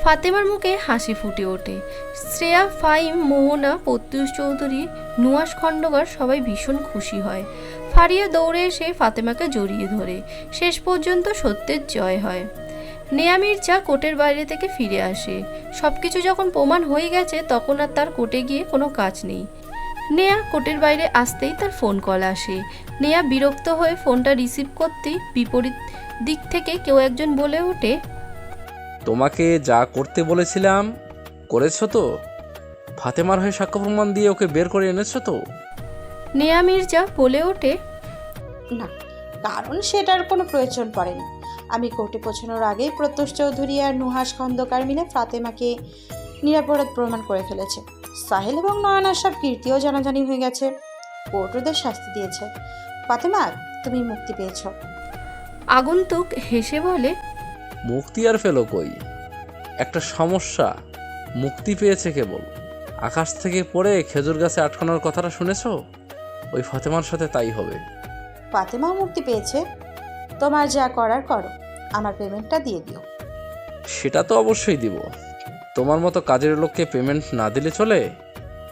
ফাতেমার মুখে হাসি ফুটে ওঠে। শ্রেয়া, ফাহিম, মোহনা, প্রত্যুষ চৌধুরী, নুয়াশ খণ্ডকার সবাই ভীষণ খুশি হয়। ফারিয়া দৌড়ে এসে ফাতেমাকে জড়িয়ে ধরে। শেষ পর্যন্ত সত্যের জয় হয়। নেয়া মির্জা কোর্টের বাইরে থেকে ফিরে আসে। সবকিছু যখন প্রমাণ হয়ে গেছে তখন আর তার কোর্টে গিয়ে কোনো কাজ নেই। নেয়া কোর্টের বাইরে আসতেই তার ফোন কল আসে। নেয়া বিরক্ত হয়ে ফোনটা রিসিভ করতেই বিপরীত দিক থেকে কেউ একজন বলে ওঠে, তোমাকে যা করতে বলেছিলাম করেছো তো? ফাতেমার হয়ে সাক্ষ্য প্রমাণ দিয়ে ওকে বের করে এনেছো তো? নেয়া মির্জা বলে ওঠে, না, কারণ সেটার কোনো প্রয়োজন পড়েনি। আমি কোর্টে পৌঁছানোর আগেই প্রত্যুষ চৌধুরী আর নুহাস খন্দকার মিলে ফাতেমাকে নিরাপরাধ প্রমাণ করে ফেলেছে। সাহেল এবং নয়নার সব কীর্তিও জানাজানি হয়ে গেছে। কোর্ট ওদের শাস্তি দিয়েছে। ফাতেমা, তুমি মুক্তি পেয়েছ। আগন্তুক হেসে বলে, মুক্তি আর ফেলো কই? একটা সমস্যা, মুক্তি পেয়েছে কেবল। আকাশ থেকে পড়ে খেজুর গাছে আটকানোর কথাটা শুনেছ? ওই ফাতেমার সাথে তাই হবে। ফাতেমাও মুক্তি পেয়েছে। তোমার যা করার করো, আমার পেমেন্টটা দিয়ে দিও। সেটা তো অবশ্যই দিব। তোমার মতো কাজের লোককে পেমেন্ট না দিলে চলে?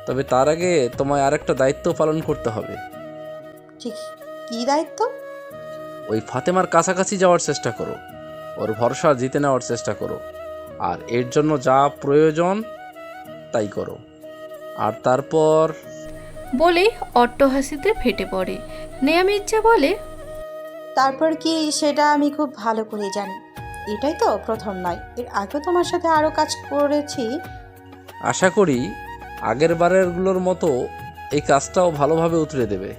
তবে তার আগে তোমায় আরেকটা দায়িত্ব পালন করতে হবে। ঠিক, কী দায়িত্ব? ওই ফাতেমার কাছাকাছি যাওয়ার চেষ্টা করো, ওর ভরসা জিতে নেওয়ার চেষ্টা করো, আর এর জন্য যা প্রয়োজন তাই করো। আর তারপর বলেই অট্টহাসিতে ফেটে পড়ে। নেয়া মির্জা বলে, তারপর কি সেটা আমি খুব ভালো করে জানি। এটাই তো প্রথম নয়, এর আগেও তোমার সাথে আরও কাজ করেছি। আশা করি আগের বারেরগুলোর মতো এই কাজটাও ভালোভাবে উতরে দেবে।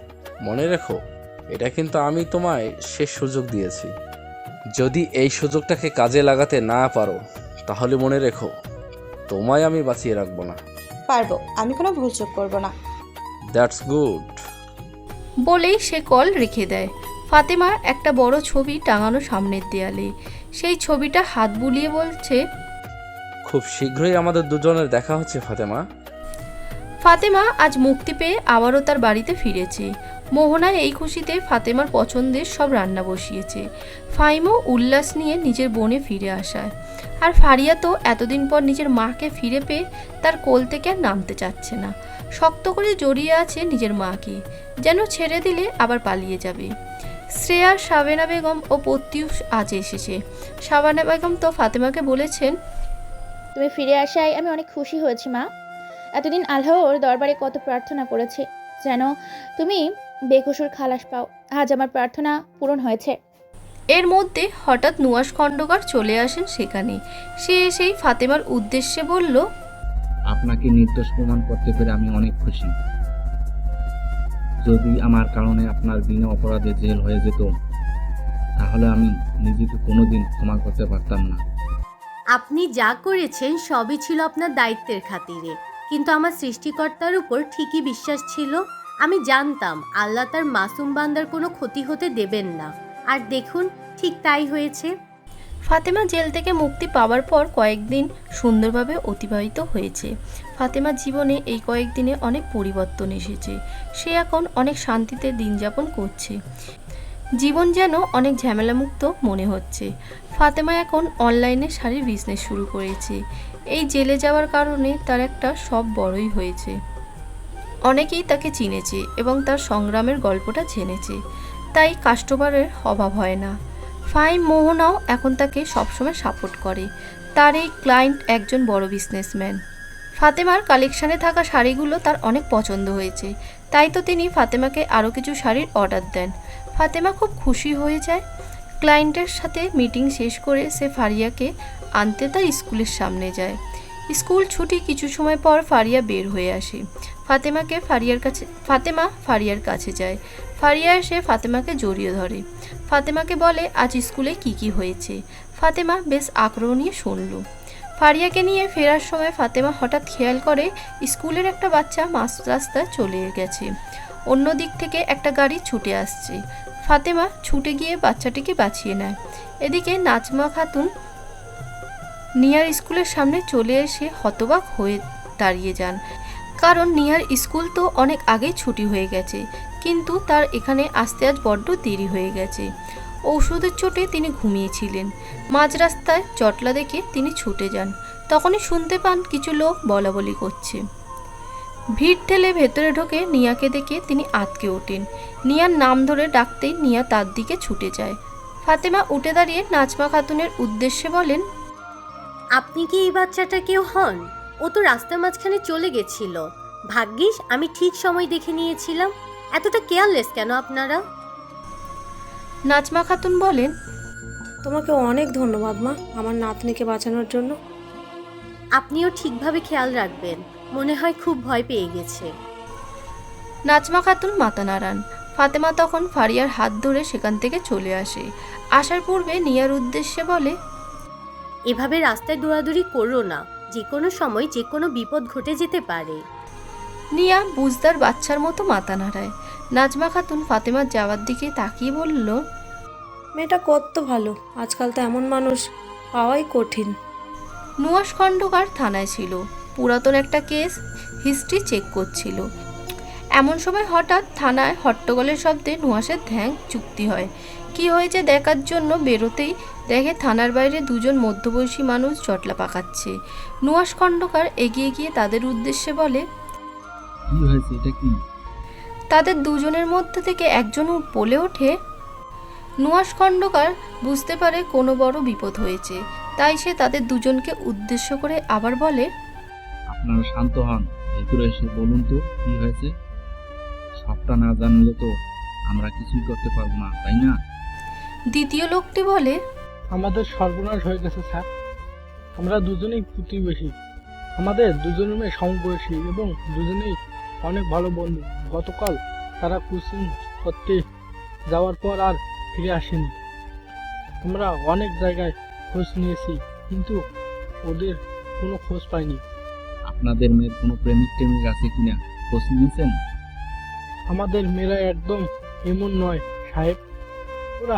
মনে রেখো, এটা কিন্তু আমি তোমায় শেষ সুযোগ দিয়েছি। যদি এই সুযোগটাকে কাজে লাগাতে না পারো তাহলে মনে রেখো, তোমায় আমি বাঁচিয়ে রাখবো না। পারবো, আমি কোনো ভুল চোখ করবো না। That's good. বলেই সে কল রেখে দেয়। ফাতেমা একটা বড় ছবি টাঙানো সামনের দেয়ালে। সেই ছবিটা হাত বুলিয়ে বলছে, খুব শীঘ্রই আমাদের দুজনের দেখা হচ্ছে ফাতেমা। ফাতেমা আজ মুক্তি পেয়ে আবারও তার বাড়িতে ফিরেছে। মোহনা এই খুশিতে ফাতেমার পছন্দের সব রান্না বসিয়েছে। ফাহিমও উল্লাস নিয়ে নিজের বনে ফিরে আসায়। আর ফারিয়া তো এতদিন পর নিজের মাকে ফিরে পেয়ে তার কোল থেকে আর নামতে চাচ্ছে না। শক্ত করে জড়িয়ে আছে নিজের মাকে, যেন ছেড়ে দিলে আবার পালিয়ে যাবে। শ্রেয়া, শাবানা বেগম ও প্রত্যুষ আজ এসেছে। শাবানা বেগম তো ফাতেমাকে বলেছেন, তুমি ফিরে আসায় আমি অনেক খুশি হয়েছি মা। এতদিন আল্লাহর দরবারে কত প্রার্থনা করেছি যেন তুমি বেকসুর খালাস পাও। আজ আমার প্রার্থনা পূরণ হয়েছে। এর মধ্যে হঠাৎ নুয়াশ খণ্ডকার চলে আসেন সেখানে। সে এসেই ফাতেমার উদ্দেশ্যে বলল, আপনাকে নির্দোষ প্রমাণ করতে পেরে আমি অনেক খুশি। যদি আমার কারণে আপনার বিনা অপরাধে জেল হয়ে যেত তাহলে আমি নিজেকে কোনোদিন ক্ষমা করতে পারতাম না। আপনি যা করেছেন সবই ছিল আপনার দায়িত্বের খাতিরে, কিন্তু আমার সৃষ্টিকর্তার উপর ঠিকই বিশ্বাস ছিল। আমি জানতাম আল্লাহ তার মাসুম বান্দার কোনো ক্ষতি হতে দেবেন না, আর দেখুন ঠিক তাই হয়েছে। ফাতেমা জেল থেকে মুক্তি পাওয়ার পর কয়েকদিন সুন্দরভাবে অতিবাহিত হয়েছে। ফাতেমার জীবনে এই কয়েকদিনে অনেক পরিবর্তন এসেছে। সে এখন অনেক শান্তিতে দিন যাপন করছে। জীবন যেন অনেক ঝামেলামুক্ত মনে হচ্ছে। ফাতেমা এখন অনলাইনে শাড়ির বিজনেস শুরু করেছে। এই জেলে যাওয়ার কারণে তার একটা সব বড়ই হয়েছে। অনেকেই তাকে চিনেছে এবং তার সংগ্রামের গল্পটা জেনেছে, তাই কাস্টমারের অভাব হয় না। ফাহিম, মোহনাও এখন তাকে সবসময় সাপোর্ট করে। তার এই ক্লায়েন্ট একজন বড় বিজনেসম্যান। ফাতেমার কালেকশানে থাকা শাড়িগুলো তার অনেক পছন্দ হয়েছে, তাই তো তিনি ফাতেমাকে আরও কিছু শাড়ির অর্ডার দেন। ফাতেমা খুব খুশি হয়ে যায়। ক্লায়েন্টের সাথে মিটিং শেষ করে সে ফারিয়াকে আনতে তার স্কুলের সামনে যায়। স্কুল ছুটি কিছু সময় পর ফারিয়া বের হয়ে আসে। ফাতেমা ফারিয়ার কাছে যায়। ফারিয়া এসে ফাতেমাকে জড়িয়ে ধরে। ফাতেমাকে বলে আজ স্কুলে কি হয়েছে। ফাতেমা বেশ আগ্রহ নিয়ে শুনল। ফারিয়াকে নিয়ে ফেরার সময় ফাতেমা হঠাৎ খেয়াল করে স্কুলের একটা বাচ্চা মাঝ রাস্তায় চলে গেছে। অন্য দিক থেকে একটা গাড়ি ছুটে আসছে। ফাতেমা ছুটে গিয়ে বাচ্চাটিকে বাঁচিয়ে নেয়। এদিকে নাজমা খাতুন নিয়ার স্কুলের সামনে চলে এসে হতবাক হয়ে দাঁড়িয়ে যান, কারণ নিয়ার স্কুল তো অনেক আগেই ছুটি হয়ে গেছে, কিন্তু তার এখানে আসতে আজ বড্ড দেরি হয়ে গেছে। ঔষধের চোটে তিনি ঘুমিয়েছিলেন। মাঝ রাস্তায় জটলা দেখে তিনি ছুটে যান। তখনই শুনতে পান কিছু লোক বলাবলি করছে। ভিড় ঠেলে ভেতরে ঢোকে নিয়াকে দেখে তিনি আঁতকে ওঠেন। নিয়ার নাম ধরে ডাকতেই নিয়া তার দিকে ছুটে যায়। ফাতেমা উঠে দাঁড়িয়ে নাজমা খাতুনের উদ্দেশ্যে বলেন, আপনি কি এই বাচ্চাটা কেউ হন? ও তো রাস্তার মাঝখানে চলে গেছিল। ভাগ্যিস আমি ঠিক সময় দেখে নিয়েছিলাম। এতটা কেয়ারলেস কেন আপনারা? নাজমা খাতুন বলেন, তোমাকে অনেক ধন্যবাদ মা, আমার নাতনিকে বাঁচানোর জন্য। আপনিও ঠিকভাবে খেয়াল রাখবেন। মনে হয় খুব ভয় পেয়ে গেছে। নাজমা খাতুন মাথা নাড়ান। ফাতেমা তখন ফারিয়ার হাত ধরে সেখান থেকে চলে আসে। আসার পূর্বে নিয়ার উদ্দেশ্যে বলে, এভাবে রাস্তায় দৌড়াদৌড়ি করো না। যে কোনো সময় যে কোনো বিপদ ঘটে যেতে পারে। নিয়া বুঝদার বাচ্চার মতো মাথা নাড়ায়। নাজমা খাতুন ফাতেমার যাওয়ার দিকে তাকিয়ে বলল, মেয়েটা কত ভালো, আজকাল তো এমন মানুষ পাওয়াই কঠিন। নুয়াশ খণ্ডকার থানায় ছিল, পুরাতন একটা কেস হিস্ট্রি চেক করছিল। এমন সময় হঠাৎ থানায় হট্টগোলের শব্দে নুয়াশের ধ্যান চুক্তি হয়। কি হয়েছে দেখার জন্য বেরোতেই দেখে থানার বাইরে দুজন মধ্যবয়সী মানুষ জটলা পাকাচ্ছে। নুয়াশ খণ্ডকার এগিয়ে গিয়ে তাদের উদ্দেশ্যে বলে, কি হয়েছে, এটা কি? তাদের দুজনের মধ্যে থেকে একজন বলে ওঠে। নুয়াশ খণ্ডকার বুঝতে পারে কোনো বড় বিপদ হয়েছে, তাই সে তাদের দুজনকে উদ্দেশ্য করে আবার বলে, আপনারা শান্ত হন, ভেতরে এসে বলুন তো কি হয়েছে। সবটা না জানলে তো আমরা কিছুই করতে পারবো না, তাই না? দ্বিতীয় লোকটি বলে, আমাদের সর্বনাশ হয়ে গেছে স্যার। আমরা দুজনেই প্রতিবেশী, আমাদের দুজনের মেয়ে সমবয়সী এবং দুজনেই অনেক ভালো বন্ধু। গতকাল তারা কোচিং করতে যাওয়ার পর আর ফিরে আসেনি। আমরা অনেক জায়গায় খোঁজ নিয়েছি, কিন্তু ওদের কোনো খোঁজ পাইনি। আপনাদের মেয়ের কোনো প্রেমিক টেমিক আছে কিনা খোঁজ নিয়েছেন? আমাদের মেয়েরা একদম এমন নয় সাহেব, ওরা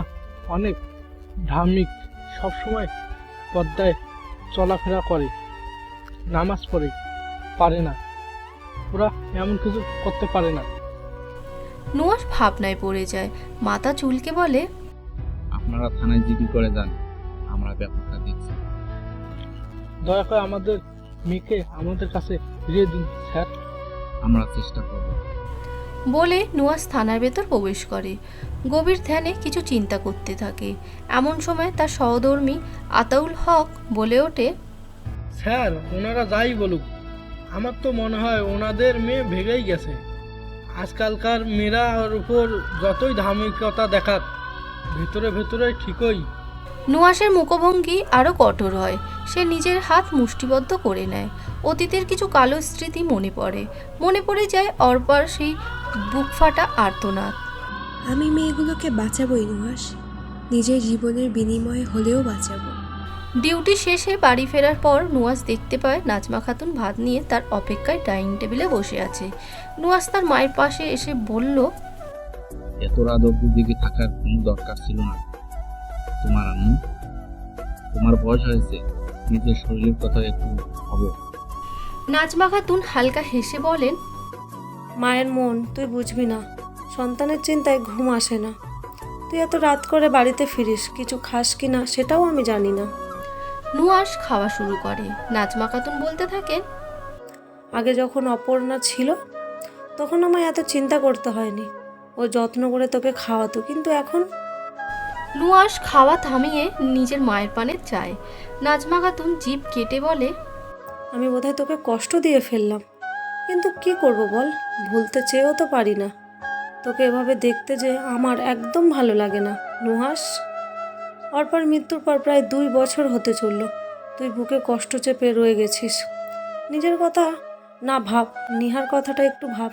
অনেক ধার্মিক, সবসময় পদ্মায় চলাফেরা করে, নামাজ পড়ে, পারে না, ওরা এমন কিছু করতে পারে না। নুয়াশ ভাবনায় পড়ে যায়, মাথা চুলকে বলে, আপনারা থানায় জিডি করে যান, আমরা ব্যাপারটা দেখছি। দয়া করে আমাদের মেয়েকে আমাদের কাছে ফিরিয়ে দিন স্যার। আমরা চেষ্টা করব। বলে নুয়াশ থানার ভেতর প্রবেশ করে। গভীর ধ্যানে কিছু চিন্তা করতে থাকে। এমন সময় তার সহধর্মী আতাউল হক বলে ওঠে, স্যার, ওনারা যাই বলুক, আমার তো মনে হয় ওনাদের মেয়ে ভেগেই গেছে। আজকালকার মেয়েরা ওর উপর যতই ধার্মিকতা দেখাক, ভেতরে ভেতরে ঠিকই। নুয়াশের মুখভঙ্গি আরও কঠোর হয়। সে নিজের হাত মুষ্টিবদ্ধ করে নেয়। অতীতের কিছু কালো স্মৃতি মনে পড়ে যায় অর্পার সেই বুক ফাটা আর্তনাদ। আমি মেয়েগুলোকে বাঁচাবোই নুহাস, নিজের জীবনের বিনিময়ে হলেও বাঁচাবো। ডিউটি শেষে বাড়ি ফেরার পর নুয়াশ দেখতে পায় নাজমা খাতুন ভাত নিয়ে তার অপেক্ষায় ডাইনিং টেবিলে বসে আছে। নুয়াশ তার মায়ের পাশে এসে বলল, এত রাত অব্দি দিকে থাকার কোনো দরকার ছিল না তোমার আম্মু। তোমার বয়স হয়েছে, নিজের শরীরের কথা একটু ভাবো। নাজমা খাতুন হালকা হেসে বলেন, মায়ের মন তুই বুঝবি না, সন্তানের চিন্তায় ঘুম আসে না। তুই এত রাত করে বাড়িতে ফিরিস, কিছু খাস কি না সেটাও আমি জানি না। নুয়াশ খাওয়া শুরু করে। নাজমা খাতুন বলতে থাকেন, আগে যখন অপর্ণা ছিল তখন আমায় এত চিন্তা করতে হয়নি, ও যত্ন করে তোকে খাওয়াতো, কিন্তু এখন নুয়াশ খাওয়া থামিয়ে নিজের মায়ের পানে চায়। নাজমা খাতুন জিভ কেটে বলে, আমি বোধহয় তোকে কষ্ট দিয়ে ফেললাম, কিন্তু কি করব বল, ভুলতে চেয়েও তো পারি না। তোকে এভাবে দেখতে যে আমার একদম ভালো লাগে না নুহাস। অর্পার মৃত্যুর পর প্রায় 2 বছর হতে চলল, তুই বুকে কষ্ট চেপে রয়ে গেছিস। নিজের কথা না ভাব, নিহার কথাটা একটু ভাব।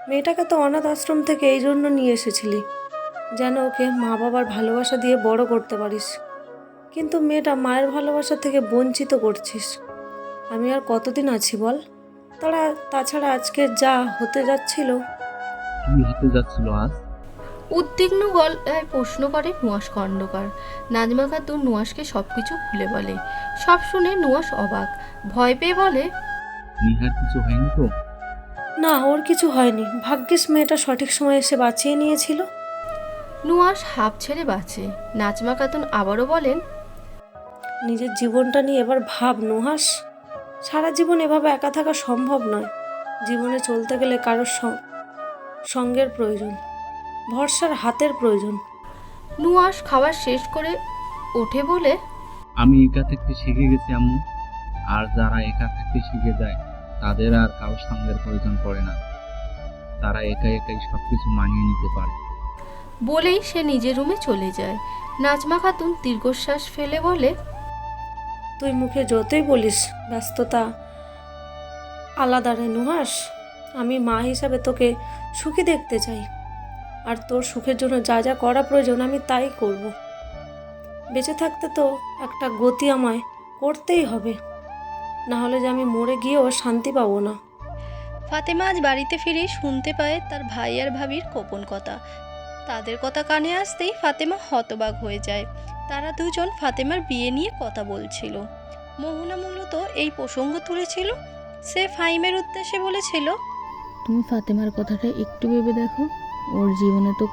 মেয়েটাকে তো অনাথ আশ্রম থেকে এই জন্য নিয়ে এসেছিলি, যেন ওকে মা বাবার ভালোবাসা দিয়ে বড় করতে পারিস, কিন্তু মেয়েটা মায়ের ভালোবাসা থেকে বঞ্চিত করছিস। আমি আর কতদিন আছি বল? তাছাড়া আজকে যা হতে যাচ্ছিল, কি হতে যাচ্ছিল আজ? উদ্বিগ্ন গলায় প্রশ্ন করে নুহাশ খন্দকার। নাজমা খাতুন নুহাশকে সবকিছু খুলে বলে। সব শুনে নুহাশ অবাক, ভয় পেয়ে বলে, নিহার কিছু হয়নি তো? না, ওর কিছু হয়নি, ভাগ্যিস মেয়েটা সঠিক সময় এসে বাঁচিয়ে নিয়েছিল। নুহাশ হাঁপ ছেড়ে বাঁচে। নাজমা খাতুন আবারও বলেন, নিজের জীবনটা নিয়ে এবার ভাব নুহাস। সারা জীবন এভাবে একা থাকা সম্ভব নয়। জীবনে চলতে গেলে কারোর সঙ্গের প্রয়োজন, ভরসার হাতের প্রয়োজন। নুহাশ খাবার শেষ করে ওঠে বলে, আমি একা থাকতে শিখে গেছি আম্মু। আর যারা একা থাকতে শিখে যায় তাদের আর কারোর সঙ্গের প্রয়োজন পড়ে না। তারা একাই একাই সবকিছু মানিয়ে নিতে পারে। বলেই সে নিজের রুমে চলে যায়। নাজমা খাতুন দীর্ঘশ্বাস ফেলে বলে, তুই মুখে যতই বলিস ব্যস্ততা আলাদা রে নুহাস। আমি মা হিসাবে তোকে সুখী দেখতে চাই, আর তোর সুখের জন্য যা যা করা প্রয়োজন আমি তাই করব। বেঁচে থাকতে তো একটা গতি আমায় করতেই হবে, না হলে যে আমি মরে গিয়েও শান্তি পাবো না। ফাতেমা আজ বাড়িতে ফিরে শুনতে পায় তার ভাই আর ভাবির গোপন কথা। তাদের কথা কানে আসতেই ফাতেমা হতবাক হয়ে যায়। তারা দুজন ফাতেমার বিয়ে নিয়ে কথা বলছিল। মোহনা মূলত এই প্রসঙ্গ তুলেছিল। সে ফাহিমের উদ্দেশ্যে বলেছিল, তুমি ফাতেমার কথাটা একটু ভেবে দেখো। ওর জীবনে তো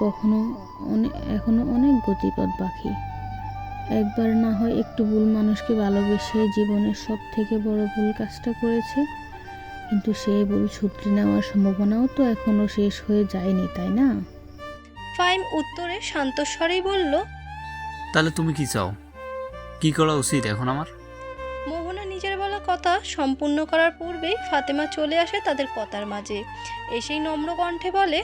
এখনো অনেক গতিপথ বাকি। একবার না হয় একটু ভুল মানুষকে ভালোবেসে জীবনের সব থেকে বড় ভুল কাজটা করেছে, কিন্তু সেই ভুল শুধরে নেওয়ার সম্ভাবনাও তো এখনো শেষ হয়ে যায়নি, তাই না? ফাহিম উত্তরে শান্তস্বরেই বলল, তাহলে তুমি কি চাও? কি করা উচিত এখন আমার? মোহনা নিজের বলা কথা সম্পূর্ণ করার পূর্বেই ফাতেমা চলে আসে তাদের কথার মাঝে। এসেই নম্র কণ্ঠে বলে,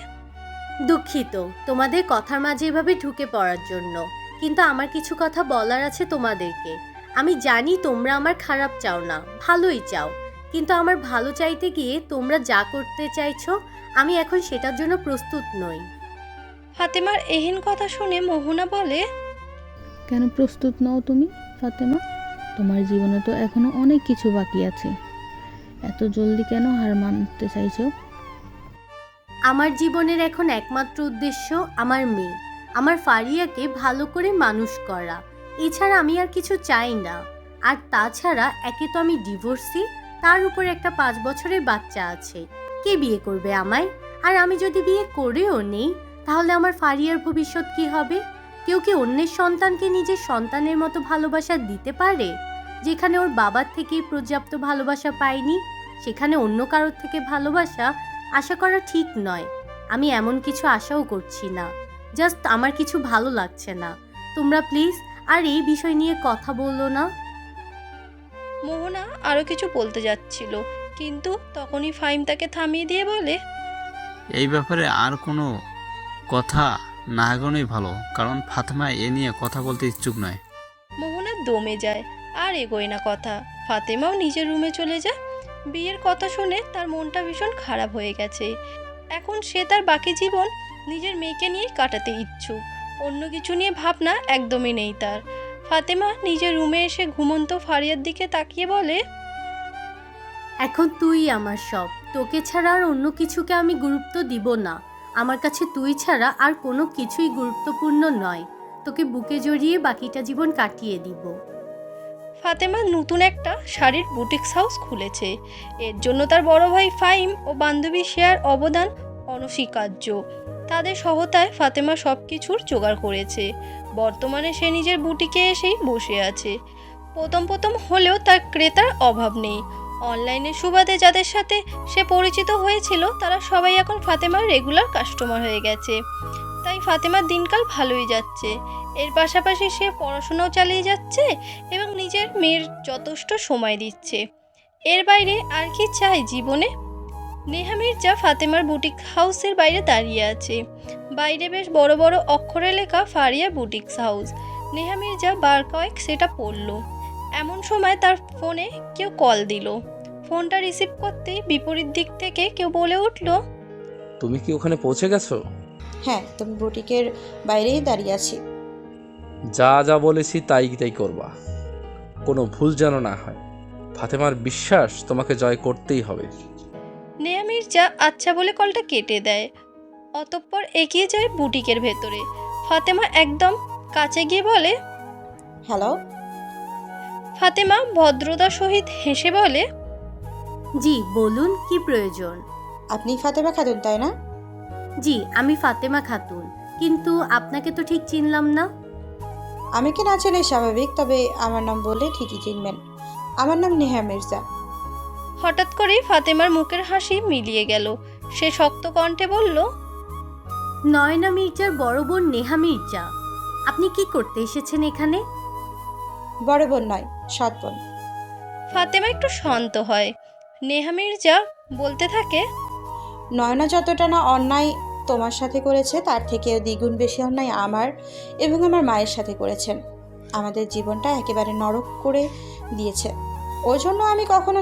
দুঃখিত তোমাদের কথার মাঝে এভাবে ঢুকে পড়ার জন্য, কিন্তু আমার কিছু কথা বলার আছে তোমাদেরকে। আমি জানি তোমরা আমার খারাপ চাও না, ভালোই চাও, কিন্তু আমার ভালো চাইতে গিয়ে তোমরা যা করতে চাইছো আমি এখন সেটার জন্য প্রস্তুত নই। ফাতেমার এহেন কথা শুনে মোহনা বলে, কেন প্রস্তুত নও তুমি ফাতেমা? তোমার জীবনে তো এখনো অনেক কিছু বাকি আছে। এত জলদি কেন হার মানতে চাইছো? আমার জীবনের এখন একমাত্র উদ্দেশ্য আমার মেয়ে, আমার ফারিয়াকে ভালো করে মানুষ করা। এছাড়া আমি আর কিছু চাই না। আর তাছাড়া একে তো আমি ডিভোর্সি, তার উপর একটা 5 বছরের বাচ্চা আছে। কে বিয়ে করবে আমায়? আর আমি যদি বিয়ে করেও নেই, তাহলে আমার ফারিয়ার ভবিষ্যৎ কি হবে? কেউ কি অন্যের সন্তানকে নিজের সন্তানের মতো ভালোবাসা দিতে পারে? যেখানে ওর বাবার থেকেই পর্যাপ্ত ভালোবাসা পায়নি, সেখানে অন্য কারোর থেকে ভালোবাসা আশা করা ঠিক নয়। আমি এমন কিছু আশাও করছি না, জাস্ট আমার কিছু ভালো লাগছে না। তোমরা প্লিজ আর এই বিষয় নিয়ে কথা বলো না। মোহনা আরও কিছু বলতে যাচ্ছিল, কিন্তু তখনই ফাহিম তাকে থামিয়ে দিয়ে বলে, এই ব্যাপারে আর কোনো কথা না এগোনোই ভালো, কারণ ফাতেমা এ নিয়ে কথা বলতে ইচ্ছুক নয়। মোহনা দমে যায় আর এগোয় না কথা। ফাতেমাও নিজের রুমে চলে যায়। বিয়ের কথা শুনে তার মনটা ভীষণ খারাপ হয়ে গেছে। এখন সে তার বাকি জীবন নিজের মেয়েকে নিয়ে কাটাতে ইচ্ছুক, অন্য কিছু নিয়ে ভাবনা একদমই নেই তার। ফাতেমা নিজের রুমে এসে ঘুমন্ত ফারিয়ার দিকে তাকিয়ে বলে, এখন তুই আমার সব, তোকে ছাড়া আর অন্য কিছুকে আমি গুরুত্ব দিব না। আমার কাছে তুই ছাড়া আর কোনো কিছুই গুরুত্বপূর্ণ নয়। তোকে বুকে জড়িয়ে বাকিটা জীবন কাটিয়ে দিব। ফাতেমা নতুন একটা শাড়ির বুটিক্স হাউস খুলেছে। এর জন্য তার বড় ভাই ফাহিম ও বান্ধবী শেয়ার অবদান অনস্বীকার্য। তাদের সহায়তায় ফাতেমা সব কিছুর জোগাড় করেছে। বর্তমানে সে নিজের বুটিকে এসেই বসে আছে। প্রথম হলেও তার ক্রেতার অভাব নেই। অনলাইনে সুবাদে যাদের সাথে সে পরিচিত হয়েছিল তারা সবাই এখন ফাতেমার রেগুলার কাস্টমার হয়ে গেছে। তাই ফাতেমার দিনকাল ভালোই যাচ্ছে। এর পাশাপাশি সে পড়াশোনাও চালিয়ে যাচ্ছে এবং নিজের মেয়ের যথেষ্ট সময় দিচ্ছে। এর বাইরে আর কি চাই জীবনে? নেহা মির্জা ফাতেমার বুটিক হাউসের বাইরে দাঁড়িয়ে আছে। বাইরে বেশ বড় বড় অক্ষরে লেখা ফারিয়া বুটিক্স হাউস। নেহা মির্জা বার কয়েক সেটা পড়ল। এমন সময় তার ফোনে কেউ কল দিল। ফোনটা রিসিভ করতেই বিপরীত দিক থেকে কেউ বলে উঠল, তুমি কি ওখানে পৌঁছে গেছো? হ্যাঁ, তুমি বুটিকের বাইরেই দাঁড়িয়ে আছি। যা যা বলেছি তাই তাই করবা, কোনো ভুল যেন না হয়। ফাতেমার বিশ্বাস তোমাকে জয় করতেই হবে। নেহা মির্জা আচ্ছা বলে কলটা কেটে দেয়। অতঃপর এগিয়ে যায় বুটিকের ভেতরে। ফাতেমা একদম কাছে গিয়ে বলে, হ্যালো। ফাতেমা ভদ্রতার সহিত হেসে বলে, জি বলুন, কি প্রয়োজন? আপনি ফাতেমা খাতুন তাই না? জি, আমি ফাতেমা খাতুন, কিন্তু আপনাকে তো ঠিক চিনলাম না। আমি কি না চেনে স্বাভাবিক, তবে আমার নাম বললে ঠিকই চিনবেন। আমার নাম নেহা মির্জা। হঠাৎ করেই ফাতেমার মুখের হাসি মিলিয়ে গেল। সে শক্ত কণ্ঠে বলল, নয়না মির্জার বড় বোন নেহা মির্জা। আপনি কি করতে এসেছেন এখানে? বড় বোন নয়, সৎ বোন। ফাতেমা একটু শান্ত হয়। নেহা মির্জা বলতে থাকে, নয়না যতটা না অন্যায় তোমার সাথে করেছে, তার থেকেও দ্বিগুণ বেশি অন্যায় আমার এবং আমার মায়ের সাথে করেছেন। আমাদের জীবনটা একেবারে নরক করে দিয়েছে। ওই জন্য আমি কখনো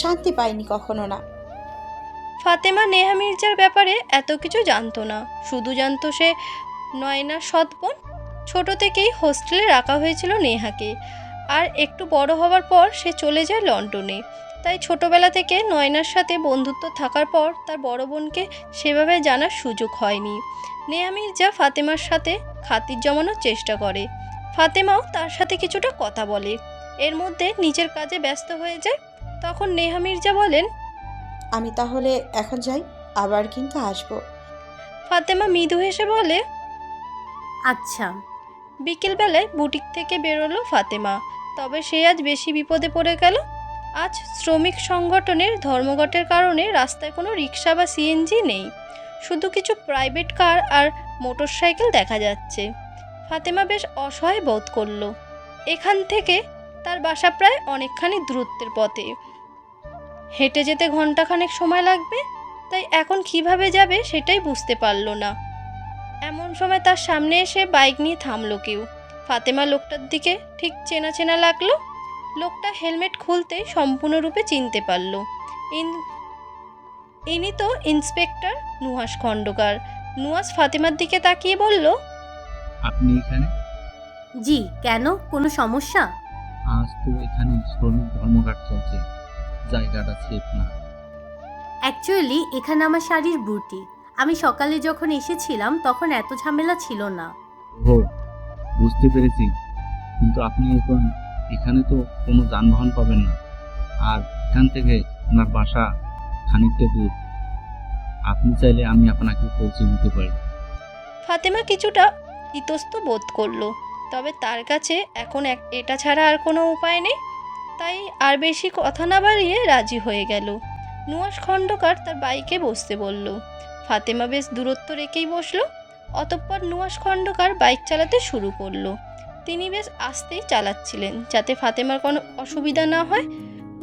শান্তি পাইনি, কখনো না। ফাতেমা নেহা মির্জার ব্যাপারে এত কিছু জানতো না। শুধু জানতো সে নয়নার সৎ বোন। ছোট থেকেই হোস্টেলে রাখা হয়েছিল নেহাকে, আর একটু বড় হওয়ার পর সে চলে যায় লন্ডনে। তাই ছোটবেলা থেকে নয়নার সাথে বন্ধুত্ব থাকার পর তার বড় বোনকে সেভাবে জানার সুযোগ হয়নি। নেহা মির্জা ফাতেমার সাথে খাতির জমানোর চেষ্টা করে। ফাতেমাও তার সাথে কিছুটা কথা বলে। এর মধ্যে নিজের কাজে ব্যস্ত হয়ে যায়। তখন নেহা মির্জা বলেন, আমি তাহলে এখন যাই, আবার কিন্তু আসবো। ফাতেমা মৃদু হেসে বলে, আচ্ছা। বিকেলবেলায় বুটিক থেকে বেরোলো ফাতেমা। তবে সে আজ বেশি বিপদে পড়ে গেল। আজ শ্রমিক সংগঠনের ধর্মঘটের কারণে রাস্তায় কোনো রিক্সা বা সিএনজি নেই। শুধু কিছু প্রাইভেট কার আর মোটরসাইকেল দেখা যাচ্ছে। ফাতেমা বেশ অসহায় বোধ করলো। এখান থেকে তার বাসা প্রায় অনেকখানি দূরত্বের পথে। হেঁটে যেতে ঘন্টাখানেক সময় লাগবে। তাই এখন কিভাবে যাবে সেটাই বুঝতে পারল না। এমন সময় তার সামনে এসে বাইক নিয়ে থামলো কেউ। ফাতেমা লোকটার দিকে ঠিক চেনা চেনা লাগলো। লোকটা হেলমেট খুলতেই সম্পূর্ণরূপে চিনতে পারল। ইনি তো ইন্সপেক্টর নুহাস খন্দকার। নুহাস ফাতেমার দিকে তাকিয়ে বলল, আপনি এখানে? জি, কেন? কোনো সমস্যা? আজ তো এখানে শ্রমিক ধর্মঘট চলছে, জায়গাটা সেফ না। অ্যাকচুয়ালি এখানে আমার শাড়ির বুটি। আমি সকালে যখন এসেছিলাম তখন এত ঝামেলা ছিল না। ও, বুঝতে পেরেছি। কিন্তু আপনি এখন এখানে তো কোনো যানবাহন পাবেন না, আর এখান থেকে আপনার বাসা খানিকটা দূর। আপনি চাইলে আমি আপনাকে পৌঁছে দিতে পারি। ফাতেমা কিছুটা ইতস্ত বোধ করলো। তবে তার কাছে এখন এটা ছাড়া আর কোনো উপায় নেই। তাই আর বেশি কথা না বাড়িয়ে রাজি হয়ে গেল। নুহাস খন্দকার তার বাইকে বসতে বলল। ফাতেমা বেশ দূরত্ব রেখেই বসলো। অতঃপর নুহাস খন্দকার বাইক চালাতে শুরু করলো। তিনি বেশ আস্তেই চালাচ্ছিলেন, যাতে ফাতেমার কোনো অসুবিধা না হয়।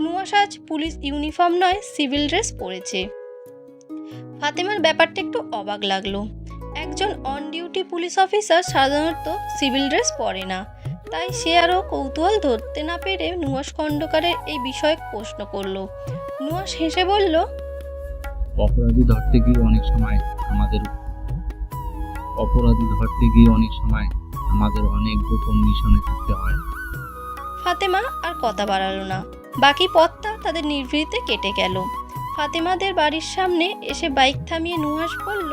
নুহাস আজ পুলিশ ইউনিফর্ম নয়, সিভিল ড্রেস পরেছে। ফাতেমার ব্যাপারটা একটু অবাক লাগলো। একজন অন ডিউটি পুলিশ অফিসার সাধারণত সিভিল ড্রেস পরে না। তাই সে আরও কৌতূহল ধরতে না পেরে নুহাস খন্দকারের এই বিষয়ে প্রশ্ন করলো। নুহাস হেসে বলল, অপরাধী ধরতে গিয়ে অনেক সময় আমাদের অনেক গোপন মিশনে থাকতে হয়। ফাতেমা আর কথা বাড়ালো না। বাকি পথটা তাদের নিভৃতে কেটে গেল। ফাতেমাদের বাড়ির সামনে এসে বাইক থামিয়ে নুহাস বলল,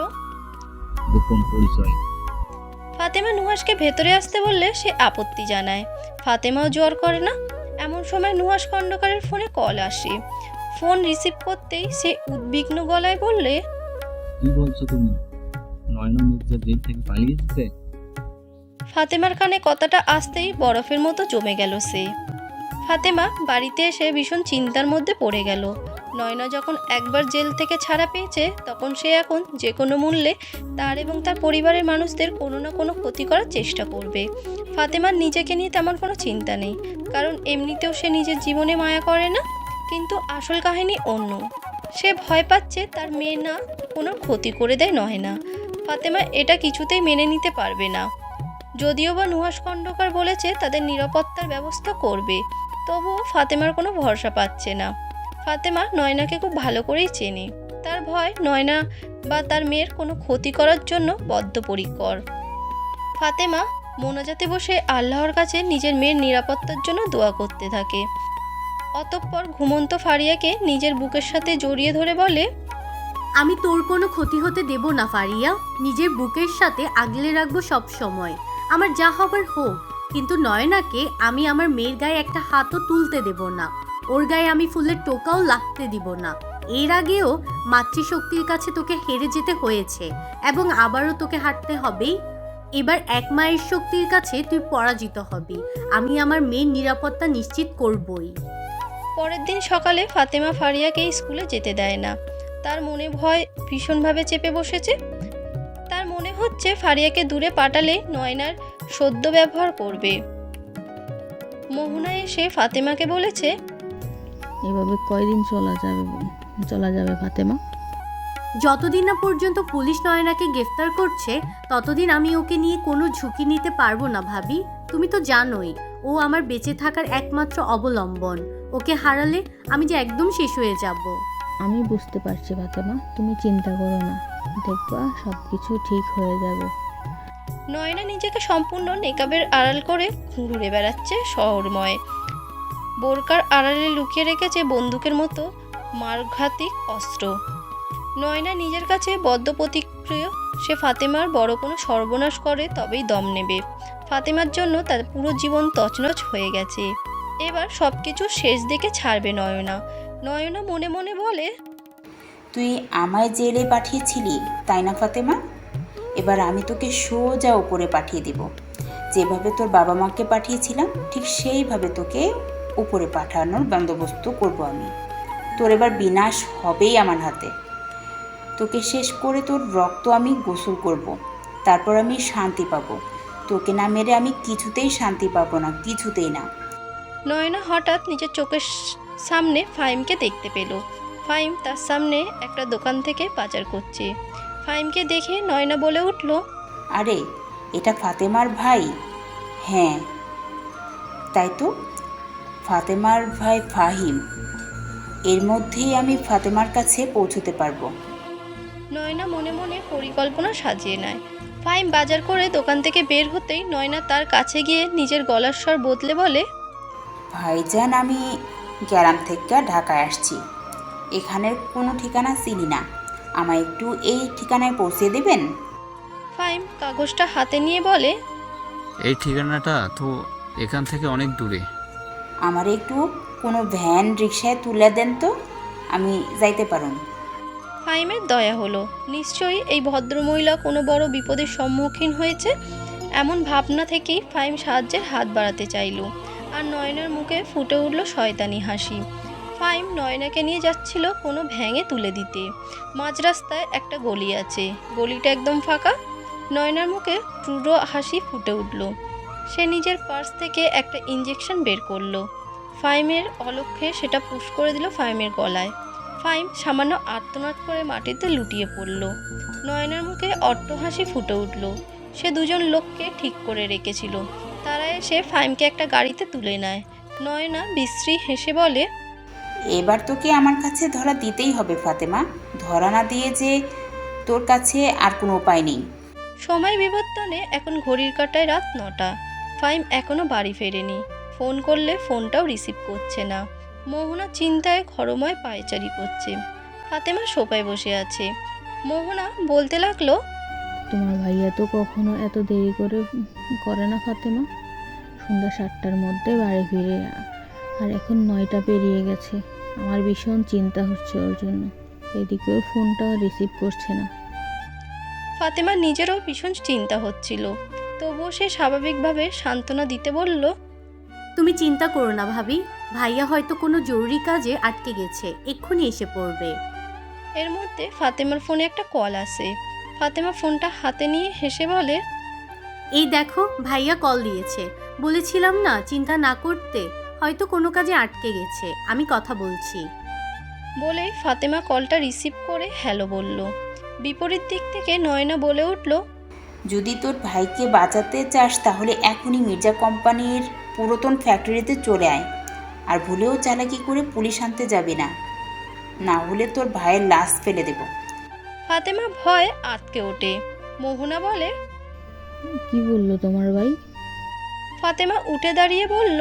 গোপন পরিচয়। ফাতেমা নুহাসকে ভেতরে আসতে বললে সে আপত্তি জানায়। ফাতেমাও জোর করে না। এমন সময় নুহাস খন্দকারের ফোনে কল আসে। ফোন রিসিভ করতেই সে উদ্বিগ্ন গলায় বললে, কি বলছো তুমি? নয়না মির্জা জেল থেকে পালিয়ে এসেছে? ফাতেমার কানে কথাটা আসতেই বরফের মতো জমে গেল সে। ফাতেমা বাড়িতে এসে ভীষণ চিন্তার মধ্যে পড়ে গেল। নয়না যখন একবার জেল থেকে ছাড়া পেয়েছে, তখন সে এখন যে কোনো মূল্যে তার এবং তার পরিবারের মানুষদের কোনো না কোনো ক্ষতি করার চেষ্টা করবে। ফাতেমার নিজেকে নিয়ে তেমন কোনো চিন্তা নেই, কারণ এমনিতেও সে নিজের জীবনে মায়া করে না। কিন্তু আসল কাহিনী অন্য। সে ভয় পাচ্ছে তার মেয়ে না কোনো ক্ষতি করে দেয় নয়না। ফাতেমা এটা কিছুতেই মেনে নিতে পারবে না। যদিও বা নুহাস খন্দকার বলেছে তাদের নিরাপত্তার ব্যবস্থা করবে, তবুও ফাতেমার কোনো ভরসা পাচ্ছে না। ফাতেমা নয়নাকে খুব ভালো করেই চেনে। তার ভয় নয়না বা তার মেয়ের কোনো ক্ষতি করার জন্য বদ্ধপরিকর। ফাতেমা মোনাজাতে বসে আল্লাহর কাছে নিজের মেয়ের নিরাপত্তার জন্য দোয়া করতে থাকে। অতঃপর ঘুমন্ত ফারিয়াকে নিজের বুকের সাথে জড়িয়ে ধরে বলে, আমি তোর কোনো ক্ষতি হতে দেব না ফারিয়া। নিজের বুকের সাথে আগলে রাখবো সব সময়। আমার যা হবার হোক, কিন্তু নয়নাকে আমি আমার মেয়ের গায়ে একটা হাতও তুলতে দেব না। ওর গায়ে আমি ফুলের টোকাও লাগতে দিব না। এর আগেও মাতৃশক্তির কাছে তোকে হেরে যেতে হয়েছে এবং আবারও তোকে হারতে হবেই। এবার এক মায়ের শক্তির কাছে তুই পরাজিত হবি। আমি আমার মেয়ের নিরাপত্তা নিশ্চিত করবই। পরের দিন সকালে ফাতেমা ফারিয়াকে স্কুলে যেতে দেয় না। তার মনে ভয় ভীষণভাবে চেপে বসেছে। তার মনে হচ্ছে ফারিয়াকে দূরে পাঠালে নয়নার সদ্য ব্যবহার করবে। মোহনা এসে ফাতেমাকে বলেছে, এভাবে কয়দিন চলা যাবে ফাতেমা? যতদিন না পর্যন্ত পুলিশ নয়নাকে গ্রেফতার করছে ততদিন আমি ওকে নিয়ে কোনো ঝুঁকি নিতে পারবো না ভাবি। তুমি তো জানোই ও আমার বেঁচে থাকার একমাত্র অবলম্বন। ওকে হারালে আমি যে একদম শেষ হয়ে যাব। আমি বুঝতে পারছি ফাতেমা, তুমি চিন্তা করো না, দেখবা সব কিছু ঠিক হয়ে যাবে। নয়না নিজেকে সম্পূর্ণ নেকাবের আড়াল করে ঘুরে বেড়াচ্ছে শহরময়। বোরকার আড়ালে লুকিয়ে রেখেছে বন্দুকের মতো মারঘাতিক অস্ত্র। নয়না নিজের কাছে বদ্ধ প্রতিক্রিয়া। সে ফাতেমার বড় কোনো সর্বনাশ করে তবেই দম নেবে। ফাতেমার জন্য তার পুরো জীবন তছনছ হয়ে গেছে। এবার সব কিছু শেষ দিকে ছাড়বে নয়না। নয়না মনে মনে বলে, তুই আমায় জেলে পাঠিয়েছিলি তাই না ফাতেমা? এবার আমি তোকে সোজা উপরে পাঠিয়ে দিব। যেভাবে তোর বাবা মাকে পাঠিয়েছিলাম ঠিক সেইভাবে তোকে উপরে পাঠানোর বন্দোবস্ত করব আমি। তোর এবার বিনাশ হবেই আমার হাতে। তোকে শেষ করে তোর রক্ত আমি গোসল করব। তারপর আমি শান্তি পাবো। তোকে না মেরে আমি কিছুতেই শান্তি পাবো না, কিছুতেই না। নয়না হঠাৎ নিজের চোখের সামনে ফাহিমকে দেখতে পেল। ফাহিম তার সামনে একটা দোকান থেকে পাচার করছে। ফাহিমকে দেখে নয়না বলে উঠল, আরে এটা ফাতেমার ভাই? হ্যাঁ তাই তো, ফাতেমার ভাই ফাহিম। এর মধ্যেই আমি ফাতেমার কাছে পৌঁছতে পারবো। নয়না মনে মনে পরিকল্পনা সাজিয়ে নেয়। ফাহিম বাজার করে দোকান থেকে বের হতেই নয়না তার কাছে গিয়ে নিজের গলার স্বর বদলে বলে, ভাইজান, আমি গ্রাম থেকে ঢাকায় আসছি। এখানের কোনো ঠিকানা চিনি না, আমায় একটু এই ঠিকানায় পৌঁছে দেবেন? ফাহিম কাগজটা হাতে নিয়ে বলে, এই ঠিকানাটা তো এখান থেকে অনেক দূরে। আমার একটু কোনো ভ্যান রিক্সায় তুলে দেন তো, আমি যাইতে পারুন। ফাহিমের দয়া হলো। নিশ্চয়ই এই ভদ্রমহিলা কোনো বড় বিপদের সম্মুখীন হয়েছে। এমন ভাবনা থেকেই ফাহিম সাহায্যের হাত বাড়াতে চাইল। আর নয়নার মুখে ফুটে উঠল শয়তানি হাসি। ফাহিম নয়নাকে নিয়ে যাচ্ছিল কোনো ভ্যাঙে তুলে দিতে। মাঝ রাস্তায় একটা গলি আছে, গলিটা একদম ফাঁকা। নয়নার মুখে ক্রূর হাসি ফুটে উঠল। সে নিজের পার্স থেকে একটা ইঞ্জেকশন বের করলো। ফাহিমের অলক্ষ্যে সেটা পুশ করে দিল ফাহিমের গলায়। ফাহিম সামান্য আর্তনাদ করে মাটিতে লুটিয়ে পড়ল। নয়নার মুখে অট্টহাসি ফুটে উঠল। সে দুজন লোককে ঠিক করে রেখেছিল। তারা এসে ফাহিমকে একটা গাড়িতে তুলে নেয়। নয়না বিশ্রী হেসে বলে, এবার তোকে আমার কাছে ধরা দিতেই হবে ফাতেমা। ধরা না দিয়ে যে তোর কাছে আর কোনো উপায় নেই। সময় বিবর্তনে এখন ঘড়ির কাঁটায় রাত 9টা। ফাহিম এখনও বাড়ি ফেরেনি। ফোন করলে ফোনটাও রিসিভ করছে না। মোহনা চিন্তায় ঘরময় পায়চারি করছে। ফাতেমা সোফায় বসে আছে। মোহনা বলতে লাগলো, তোমার ভাইয়া তো কখনো এত দেরি করে না ফাতেমা। সন্ধ্যা 7টার মধ্যে বাড়ি ফিরে, আর এখন 9টা পেরিয়ে গেছে। আমার ভীষণ চিন্তা হচ্ছে ওর জন্য। এদিকে ওর ফোনটাও রিসিভ করছে না। ফাতেমা নিজেরও ভীষণ চিন্তা হচ্ছিল। তবুও সে স্বাভাবিকভাবে সান্ত্বনা দিতে বলল, তুমি চিন্তা করো না ভাবি, ভাইয়া হয়তো কোনো জরুরি কাজে আটকে গেছে, এক্ষুনি এসে পড়বে। এর মধ্যে ফাতেমার ফোনে একটা কল আসে। ফাতেমা ফোনটা হাতে নিয়ে হেসে বলে, এই দেখো ভাইয়া কল দিয়েছে। বলেছিলাম না চিন্তা না করতে, হয়তো কোনো কাজে আটকে গেছে, আমি কথা বলছি। বলে ফাতেমা কলটা রিসিভ করে হ্যালো বলল। বিপরীত দিক থেকে নয়না বলে উঠল, যদি তোর ভাইকে বাঁচাতে চাস তাহলে এখনই মির্জা কোম্পানির পুরাতন ফ্যাক্টরিতে চলে আয়। আর ভুলেও চালাকি করে পুলিশ আনতে যাবি না, না হলে তোর ভাইয়ের লাশ ফেলে দেব। ফাতেমা ভয়ে আটকে ওঠে। মোহনা বলে, কি বললো তোমার ভাই? ফাতেমা উঠে দাঁড়িয়ে বলল,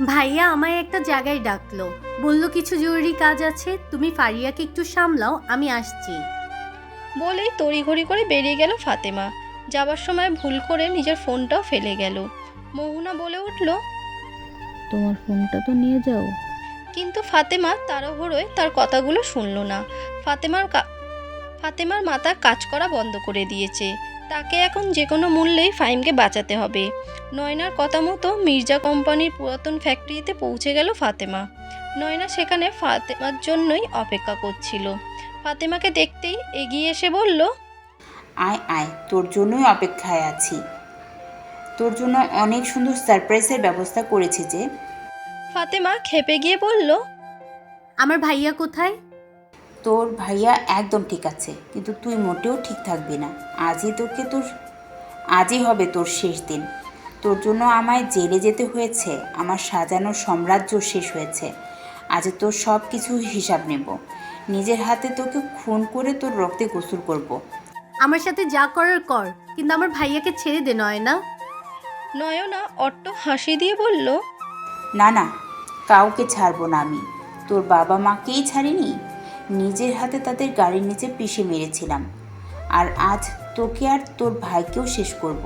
ভাইয়া আমায় একটা জায়গায় ডাকলো, বলল কিছু জরুরি কাজ আছে, তুমি ফারিয়াকে একটু সামলাও, আমি আসছি। বলেই তড়িঘড়ি করে বেরিয়ে গেল ফাতেমা। যাবার সময় ভুল করে নিজের ফোনটাও ফেলে গেল। মোহনা বলে উঠল, তোমার ফোনটা তো নিয়ে যাও। কিন্তু ফাতেমা তাড়াহুড়োয় তার কথাগুলো শুনল না। ফাতেমার মাথা কাজ করা বন্ধ করে দিয়েছে। তাকে এখন যে কোনো মূল্যেই ফাহিমকে বাঁচাতে হবে। নয়নার কথা মতো মির্জা কোম্পানির পুরাতন ফ্যাক্টরিতে পৌঁছে গেল ফাতেমা। নয়না সেখানে ফাতেমার জন্যই অপেক্ষা করছিল। ফাতেমাকে দেখতেই এগিয়ে এসে বলল, আয় আয়, তোর জন্যই অপেক্ষায় আছি। তোর জন্য অনেক সুন্দর সারপ্রাইজের ব্যবস্থা করেছি যে। ফাতেমা খেপে গিয়ে বলল, আমার ভাইয়া কোথায়? তোর ভাইয়া একদম ঠিক আছে, কিন্তু তুই মোটেও ঠিক থাকবি না। আজই হবে তোর শেষ দিন। তোর জন্য আমায় জেলে যেতে হয়েছে, আমার সাজানো সাম্রাজ্য শেষ হয়েছে। আজ তোর সব কিছু হিসাব নেব। নিজের হাতে তোকে খুন করে তোর রক্তে গোসল করব। আমার সাথে যা করার কর, কিন্তু আমার ভাইয়াকে ছেড়ে দে নয়না। নয়না অট্ট হাসি দিয়ে বলল, না না, কাউকে ছাড়বো না আমি। তোর বাবা মাকেই ছাড়িনি, নিজের হাতে তাদের গাড়ির নিচে পিষে মেরেছিলাম। আর আজ তোকে আর তোর ভাইকেও শেষ করব।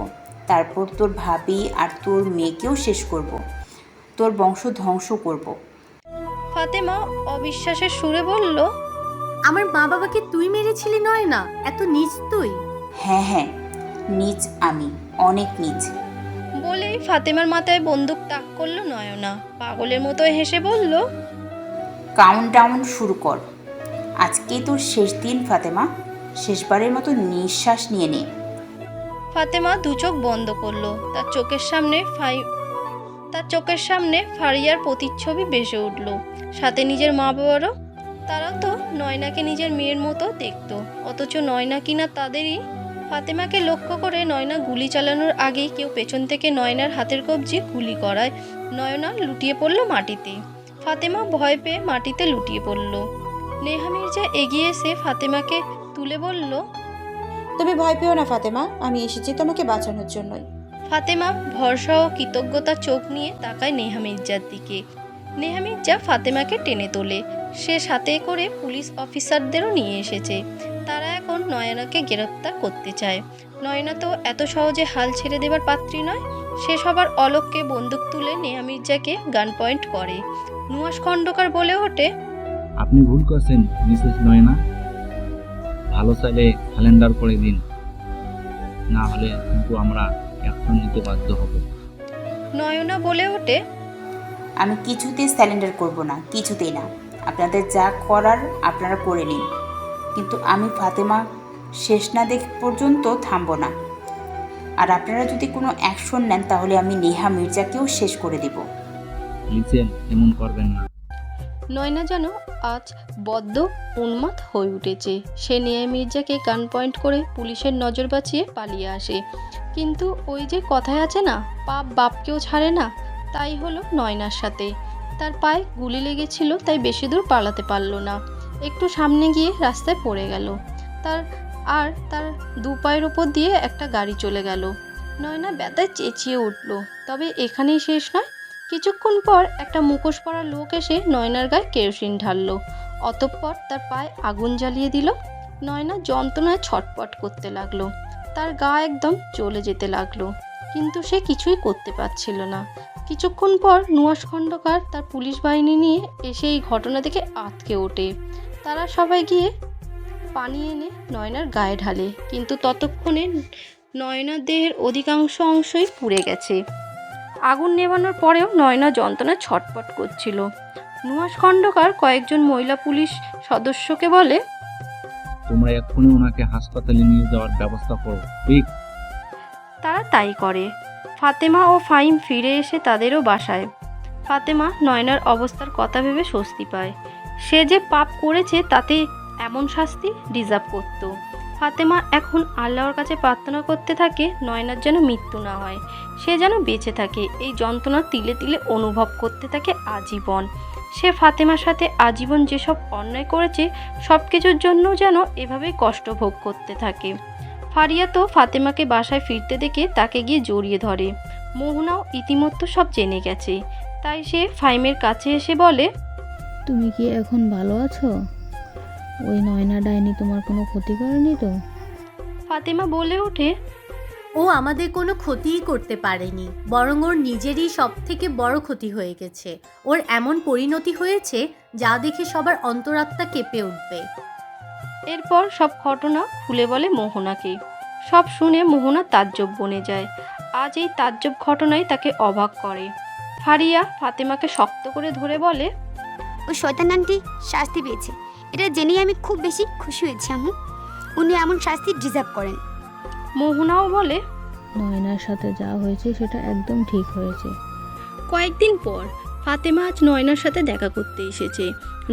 তারপর তোর ভাবি আর তোর মেয়েকেও শেষ করব। তোর বংশ ধ্বংস করব। ফাতেমা অবিশ্বাসের সুরে বলল, আমার মা বাবাকে তুই মেরেছিলি নয়না? এত নীচ তুই? হ্যাঁ হ্যাঁ, নীচ আমি, অনেক নীচ। বলেই ফাতেমার মাথায় বন্দুক তাক করলো নয়না। পাগলের মতো হেসে বলল, কাউন্টডাউন শুরু কর। আজকেই তোর শেষ দিন ফাতেমা, শেষবারের মতো নিঃশ্বাস নিয়ে নে। ফাতেমা দু চোখ বন্ধ করলো। তার চোখের সামনে ফারিয়ার প্রতিচ্ছবি ভেসে উঠল, সাথে নিজের মা বাবারও। তারা তো নয়নাকে নিজের মেয়ের মতো দেখতো, অথচ নয়না কিনা তাদেরই। ফাতেমাকে লক্ষ্য করে নয়না গুলি চালানোর আগেই কেউ পেছন থেকে নয়নার হাতের কবজি গুলি করায় নয়না লুটিয়ে পড়ল মাটিতে। ফাতেমা ভয় পেয়ে মাটিতে লুটিয়ে পড়ল। নেহা মির্জা এগিয়ে এসে ফাতেমাকে তুলে বলল, তুমি ভয় পেও না ফাতেমা, আমি এসেছি তোমাকে বাঁচানোর জন্যই। ফাতেমা ভরসা ও কৃতজ্ঞতার চোখ নিয়ে তাকায় নেহা মির্জার দিকে। নেহা মির্জা ফাতেমাকে টেনে তোলে। সে সাথে করে পুলিশ অফিসারদেরও নিয়ে এসেছে। তারা এখন নয়নাকে গ্রেপ্তার করতে চায়। নয়না তো এত সহজে হাল ছেড়ে দেবার পাত্রী নয়। সে সবার অলক্ষ্যে বন্দুক তুলে নেহা মির্জাকে গান পয়েন্ট করে। নুহাস খন্দকার বলে ওঠে, আপনি ভুল করছেন মিসেস নয়না। ভালো চাইলে ক্যালেন্ডার করে দিন, না হলে কিন্তু আমরা অ্যাকশন নিতে বাধ্য হব। নয়না বলে ওঠে, আমি কিছুতেই স্যালেন্ডার করব না, কিছুতেই না। আপনাদের যা করার আপনারা করে নিন, কিন্তু আমি ফাতেমা শেষ না দেখে পর্যন্ত থামব না। আর আপনারা যদি কোনো অ্যাকশন নেন তাহলে আমি নেহা মির্জাকেও শেষ করে দেব। লিসেন, এমন করবেন না। নয়না যেন আজ বড্ড উন্মাদ হয়ে উঠেছে। সে নেহা মির্জাকে গান পয়েন্ট করে পুলিশের নজর বাঁচিয়ে পালিয়ে আসে। কিন্তু ওই যে কথায় আছে না, পাপ বাপকেও ছাড়ে না, তাই হলো নয়নার সাথে। তার পায়ে গুলি লেগেছিল, তাই বেশি দূর পালাতে পারল না। একটু সামনে গিয়ে রাস্তায় পড়ে গেল। তার দু পায়ের ওপর দিয়ে একটা গাড়ি চলে গেল। নয়না ব্যথায় চেঁচিয়ে উঠল। তবে এখানেই শেষ নয়। কিছুক্ষণ পর একটা মুখোশ পরা লোক এসে নয়নার গায়ে কেরোসিন ঢাললো। অতঃপর তার পায়ে আগুন জ্বালিয়ে দিল। নয়না যন্ত্রণায় ছটপট করতে লাগলো। তার গা একদম জ্বলে যেতে লাগলো, কিন্তু সে কিছুই করতে পারছিল না। কিছুক্ষণ পর নুহাস খন্দকার তার পুলিশ বাহিনী নিয়ে এসে এই ঘটনা দেখে আঁতকে ওঠে। তারা সবাই গিয়ে পানি এনে নয়নার গায়ে ঢালে, কিন্তু ততক্ষণে নয়নার দেহের অধিকাংশ অংশই পুড়ে গেছে। আগুন নেভানোর পরেও নয়না যন্ত্রণায় ছটপট করছিল। নুহাস খন্দকার কয়েকজন মহিলা পুলিশ সদস্যকে বলে, তোমরা এক্ষুনি ওনাকে হাসপাতালে নিয়ে যাওয়ার ব্যবস্থা করো, ঠিক? তারা তাই করে। ফাতেমা ও ফাহিম ফিরে এসে তাদেরও বাসায়। ফাতেমা নয়নার অবস্থার কথা ভেবে স্বস্তি পায়। সে যে পাপ করেছে তাতে এমন শাস্তি ডিজার্ভ করত। ফাতেমা এখন আল্লাহর কাছে প্রার্থনা করতে থাকে নয়নার যেন মৃত্যু না হয়, সে যেন বেঁচে থাকে। এই যন্ত্রণা তিলে তিলে অনুভব করতে থাকে আজীবন। সে ফাতেমার সাথে আজীবন যেসব অন্যায় করেছে সব কিছুর জন্য যেন এভাবেই কষ্ট ভোগ করতে থাকে। ফারিয়া তো ফাতেমাকে বাসায় ফিরতে দেখে তাকে গিয়ে জড়িয়ে ধরে। মোহনাও ইতিমধ্যে সব জেনে গেছে। তাই সে ফাহিমের কাছে এসে বলে, তুমি কি এখন ভালো আছো? ওই নয়না ডাইনি তোমার কোনো ক্ষতি করেনি তো? ফাতেমা বলে ওঠে, ও আমাদের কোনো ক্ষতিই করতে পারেনি, বরং ওর নিজেরই সব থেকে বড় ক্ষতি হয়ে গেছে। ওর এমন পরিণতি হয়েছে যা দেখে সবার অন্তরাত্মা কেঁপে উঠবে। এরপর সব ঘটনা খুলে বলে মোহনাকে। সব শুনে মোহনা তাজ্জব বনে যায়। আজ এই তাজ্জব ঘটনাই তাকে অবাক করে। ফারিয়া ফাতেমাকে শক্ত করে ধরে বলে, ওই শয়তান আন্টি শাস্তি পেয়েছে, এটা জেনেই আমি খুব বেশি খুশি হয়েছি আম্মু। উনি এমন শাস্তি ডিজার্ভ করেন। মোহনাও বলে, নয়নার সাথে যা হয়েছে সেটা একদম ঠিক হয়েছে। কয়েকদিন পর ফাতেমা আজ নয়নার সাথে দেখা করতে এসেছে।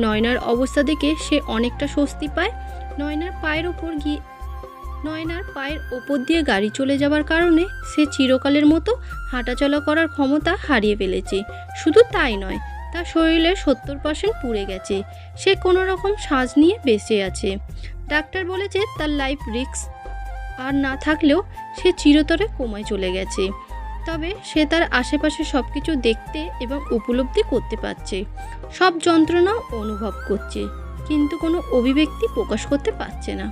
নয়নার অবস্থা দেখে সে অনেকটা স্বস্তি পায়। নয়নার পায়ের ওপর দিয়ে গাড়ি চলে যাওয়ার কারণে সে চিরকালের মতো হাঁটাচলা করার ক্ষমতা হারিয়ে ফেলেছে। শুধু তাই নয়, তার শরীরে 70% পুড়ে গেছে। সে কোনো রকম শ্বাস নিয়ে বেঁচে আছে। ডাক্তার বলেছে তার লাইফ রিস্ক আর না থাকলেও সে চিরতরে কোমায় চলে গেছে। তবে সে তার আশেপাশে সব কিছু দেখতে এবং উপলব্ধি করতে পারছে, সব যন্ত্রণাও অনুভব করছে, কিন্তু কোনো অভিব্যক্তি প্রকাশ করতে পারছে না।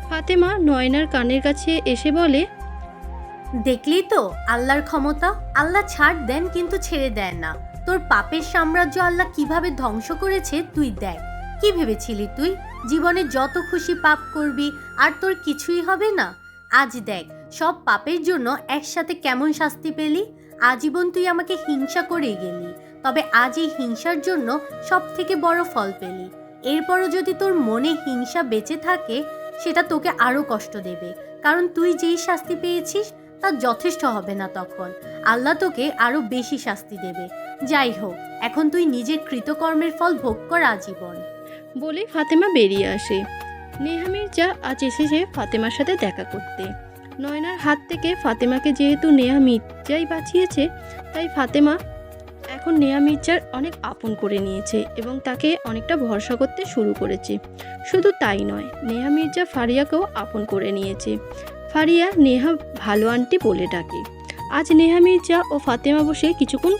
ফাতেমা নয়নার কানের কাছে এসে বলে, দেখলি তো আল্লাহর ক্ষমতা। আল্লাহ ছাড় দেন কিন্তু ছেড়ে দেন না। তোর পাপের সাম্রাজ্য আল্লাহ কিভাবে ধ্বংস করেছে তুই দেখ। কি ভেবেছিলি তুই জীবনে যত খুশি পাপ করবি আর তোর কিছুই হবে না? আজ দেখ সব পাপের জন্য একসাথে কেমন শাস্তি পেলি। আজীবন তুই আমাকে হিংসা করে গেলি, তবে আজ এই হিংসার জন্য সব থেকে বড় ফল পেলি। এরপরও যদি তোর মনে হিংসা বেঁচে থাকে সেটা তোকে আরও কষ্ট দেবে, কারণ তুই যেই শাস্তি পেয়েছিস তা যথেষ্ট হবে না। তখন আল্লাহ তোকে আরও বেশি শাস্তি দেবে। যাই হোক, এখন তুই নিজের কৃতকর্মের ফল ভোগ কর আজীবন। বলে ফাতেমা বেরিয়ে আসে। নেহা মির্জা আজ এসেছে ফাতেমার সাথে দেখা করতে। নয়নার হাত থেকে ফাতেমাকে যেহেতু নেহা মির্জাই বাঁচিয়েছে, তাই ফাতেমা এখন নেহা মির্জার অনেক আপন করে নিয়েছে এবং তাকে অনেকটা ভরসা করতে শুরু করেছে। শুধু তাই নয়, নেহা মির্জা ফারিয়াকেও আপন করে নিয়েছে। ফারিয়া নেহা ভালো আন্টি বলে ডাকে। আজ নেহা মির্জা ও ফাতেমা বসে কিছুক্ষণ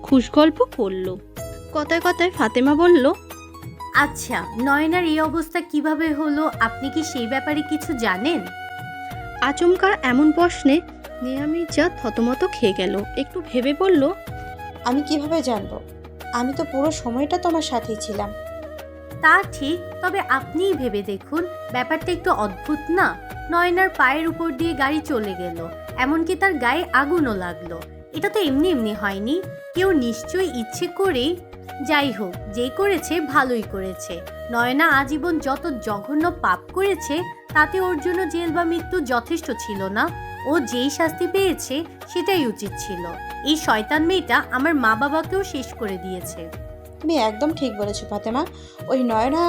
খুশগল্প করলো। কথায় কথায় ফাতেমা বলল, আচ্ছা, নয়নার এই অবস্থা কিভাবে হলো, আপনি কি সেই ব্যাপারে কিছু জানেন? আচমকা এমন প্রশ্নে নেহা মির্জা থতমত খেয়ে গেল। একটু ভেবে বলল, আমি কিভাবে জানবো? আমি তো পুরো সময়টা তোমার সাথেই ছিলাম। তা ঠিক, তবে আপনিই ভেবে দেখুন, ব্যাপারটা একটু অদ্ভুত না? নয়নার পায়ের উপর দিয়ে গাড়ি চলে গেল, এমনকি তার গায়ে আগুনও লাগলো। এটা তো এমনি এমনি হয়নি, কেউ নিশ্চয়ই ইচ্ছে করেই। যাই হোক, যেই করেছে ভালোই করেছে। নয়না আজীবন যত জঘন্য পাপ করেছে তাতে ওর জন্য জেল বা মৃত্যু যথেষ্ট ছিল না। ও যেই শাস্তি পেয়েছে সেটাই উচিত ছিল। এই শয়তান মেয়েটা আমার মা বাবাকেও শেষ করে দিয়েছে। তুমি একদম ঠিক বলেছো ফাতেমা। ওই নয়না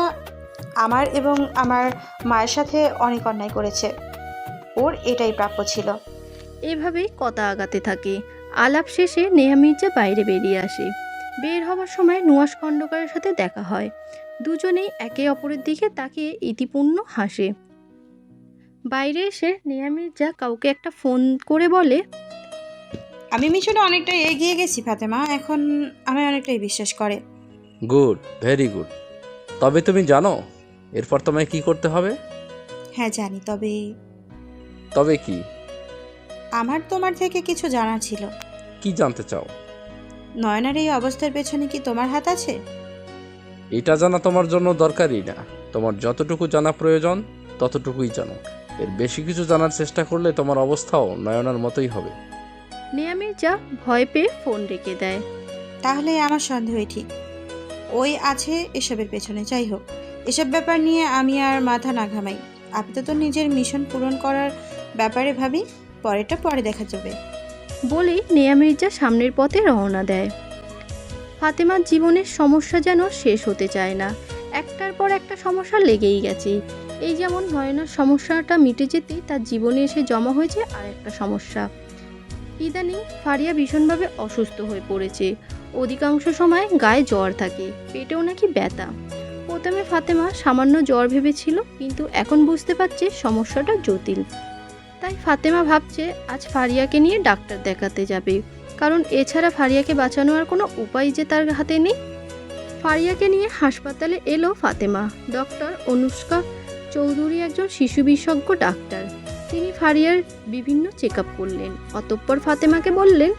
আমার এবং আমার মায়ের সাথে অনেক অন্যায় করেছে, ওর এটাই প্রাপ্য ছিল। এভাবেই কথা আগাতে থাকে। আলাপ শেষে নেহা মির্জা বাইরে বেরিয়ে আসে। বের হওয়ার সময় নুহাশ খণ্ডকারের সাথে দেখা হয়। দুজনেই একে অপরের দিকে তাকিয়ে ইতিপূর্ণ হাসে। বাইরে এসে নেহা মির্জা কাউকে একটা ফোন করে বলে, আমি মিশনে অনেকটাই এগিয়ে গেছি ফাতেমা, এখন আমি অনেকটাই বিশ্বাস করে। Good, very good. তবে তুমি জানো এরপর তোমায় কি করতে হবে? হ্যাঁ জানি, তবে কি? আমার তোমার থেকে কিছু জানার ছিল। কি জানতে চাও? নয়নার এই অবস্থার পেছনে কি তোমার হাত আছে? এটা জানা তোমার জন্য দরকারই না। তোমার যতটুকু জানা প্রয়োজন ততটুকুই জানো। এর বেশি কিছু জানার চেষ্টা করলে তোমার অবস্থাও নয়নার মতোই হবে। নেহা মির্জা ভয় পেয়ে ফোন রেখে দেয়। তাহলে আমার সন্দেহই ঠিক, ওই আছে এসবের পেছনে। যাই হোক, এসব ব্যাপার নিয়ে আমি আর মাথা না ঘামাই। আপাতত নিজের মিশন পূরণ করার ব্যাপারে ভাবি, পরেরটা পরে দেখা যাবে। বলেই নেহা মির্জা সামনের পথে রওনা দেয়। ফাতেমার জীবনের সমস্যা যেন শেষ হতে চায় না। একটার পর একটা সমস্যা লেগেই গেছে। এই যেমন নয়নার সমস্যাটা মিটে যেতেই তার জীবনে এসে জমা হয়েছে আর একটা সমস্যা। ইদানিং ফারিয়া ভীষণভাবে অসুস্থ হয়ে পড়েছে। অধিকাংশ সময় গায়ে জ্বর থাকে, পেটেও নাকি ব্যথা। প্রথমে ফাতেমা সামান্য জ্বর ভেবেছিল, কিন্তু এখন বুঝতে পারছে সমস্যাটা জটিল। তাই ফাতেমা ভাবছে আজ ফারিয়াকে নিয়ে ডাক্তার দেখাতে যাবে, কারণ এছাড়া ফারিয়াকে বাঁচানোর আর কোনো উপায় যে তার হাতে নেই। ফারিয়াকে নিয়ে হাসপাতালে এলো ফাতেমা। ডক্টর অনুষ্কা চৌধুরী একজন শিশু বিশেষজ্ঞ ডাক্তার। তিনি ফারিয়ার বিভিন্ন চেক আপ করলেন। অতঃপর ফাতেমাকে বললেন,